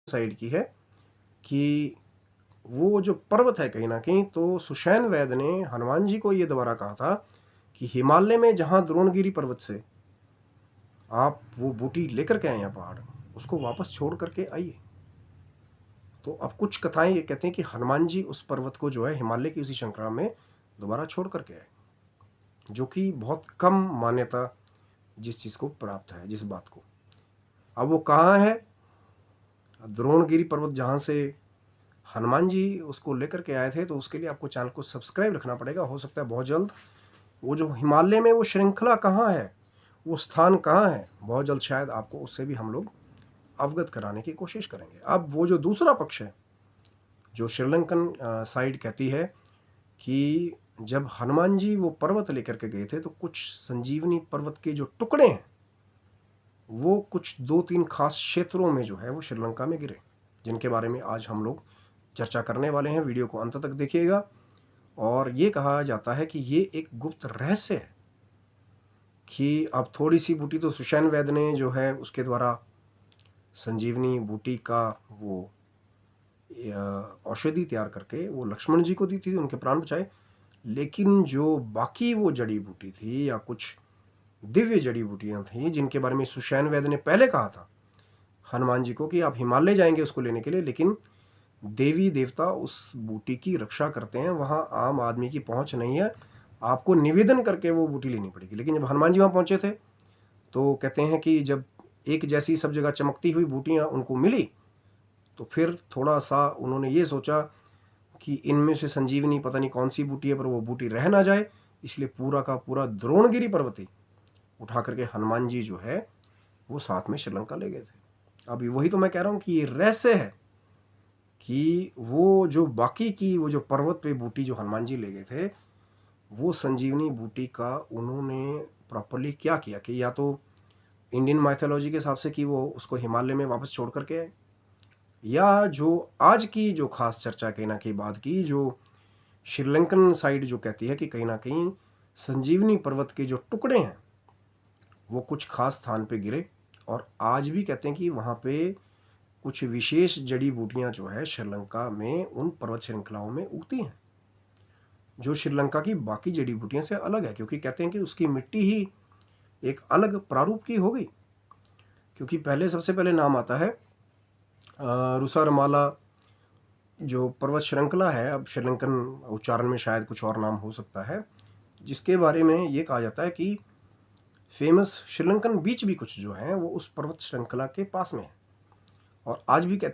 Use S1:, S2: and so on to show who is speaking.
S1: Side की है कि वो जो पर्वत है कहीं ना कहीं, तो सुषैण वैद्य ने हनुमान जी को ये दोबारा कहा था कि हिमालय में जहाँ द्रोणगिरी पर्वत से आप वो बूटी लेकर के आए हैं पहाड़, उसको वापस छोड़ करके आइए। तो अब कुछ कथाएं ये कहते हैं कि हनुमान जी उस पर्वत को जो है हिमालय की उसी श्रृंखला में दोबारा छोड़ करके आए, जो कि बहुत कम मान्यता जिस चीज़ को प्राप्त है, जिस बात को। अब वो कहाँ है? द्रोणगिरी पर्वत जहाँ से हनुमान जी उसको लेकर के आए थे, तो उसके लिए आपको चैनल को सब्सक्राइब रखना पड़ेगा। हो सकता है बहुत जल्द वो जो हिमालय में वो श्रृंखला कहाँ है, वो स्थान कहाँ है, बहुत जल्द शायद आपको उससे भी हम लोग अवगत कराने की कोशिश करेंगे। अब वो जो दूसरा पक्ष है, जो श्रीलंकन साइड कहती है कि जब हनुमान जी वो पर्वत लेकर के गए थे, तो कुछ संजीवनी पर्वत के जो टुकड़े हैं वो कुछ 2-3 खास क्षेत्रों में जो है वो श्रीलंका में गिरे, जिनके बारे में आज हम लोग चर्चा करने वाले हैं। वीडियो को अंत तक देखिएगा। और ये कहा जाता है कि ये एक गुप्त रहस्य है कि अब थोड़ी सी बूटी तो सुषैण वैद्य ने जो है उसके द्वारा संजीवनी बूटी का वो औषधि तैयार करके वो लक्ष्मण जी को दी थी, उनके प्राण बचाए। लेकिन जो बाकी वो जड़ी बूटी थी या कुछ दिव्य जड़ी बूटियां थी जिनके बारे में सुषैण वैद्य ने पहले कहा था हनुमान जी को कि आप हिमालय जाएंगे उसको लेने के लिए, लेकिन देवी देवता उस बूटी की रक्षा करते हैं, वहां आम आदमी की पहुंच नहीं है, आपको निवेदन करके वो बूटी लेनी पड़ेगी। लेकिन जब हनुमान जी वहां पहुंचे थे, तो कहते हैं कि जब एक जैसी सब जगह चमकती हुई बूटियां उनको मिली, तो फिर थोड़ा सा उन्होंने ये सोचा कि इनमें से संजीवनी पता नहीं कौन सी बूटी है, पर वो बूटी रह ना जाए, इसलिए पूरा का पूरा द्रोणगिरी पर्वत ही उठा करके हनुमान जी जो है वो साथ में श्रीलंका ले गए थे। अभी वही तो मैं कह रहा हूं कि ये रहस्य है कि वो जो बाकी की वो जो पर्वत पे बूटी जो हनुमान जी ले गए थे, वो संजीवनी बूटी का उन्होंने प्रॉपरली क्या किया कि या तो इंडियन माइथोलॉजी के हिसाब से कि वो उसको हिमालय में वापस छोड़ करके आए, या जो आज की जो खास चर्चा कहीं ना कहीं बाद की जो श्रीलंकन साइड जो कहती है कि कहीं ना कहीं संजीवनी पर्वत के जो टुकड़े हैं वो कुछ खास स्थान पे गिरे, और आज भी कहते हैं कि वहाँ पे कुछ विशेष जड़ी बूटियां जो है श्रीलंका में उन पर्वत श्रृंखलाओं में उगती हैं, जो श्रीलंका की बाकी जड़ी बूटियों से अलग है, क्योंकि कहते हैं कि उसकी मिट्टी ही एक अलग प्रारूप की हो गई। क्योंकि पहले सबसे पहले नाम आता है रुसारमाला जो पर्वत श्रृंखला है, अब श्रीलंकन उच्चारण में शायद कुछ और नाम हो सकता है, जिसके बारे में ये कहा जाता है कि फेमस श्रीलंकन बीच भी कुछ जो है वो उस पर्वत श्रृंखला के पास में है। और आज भी कहते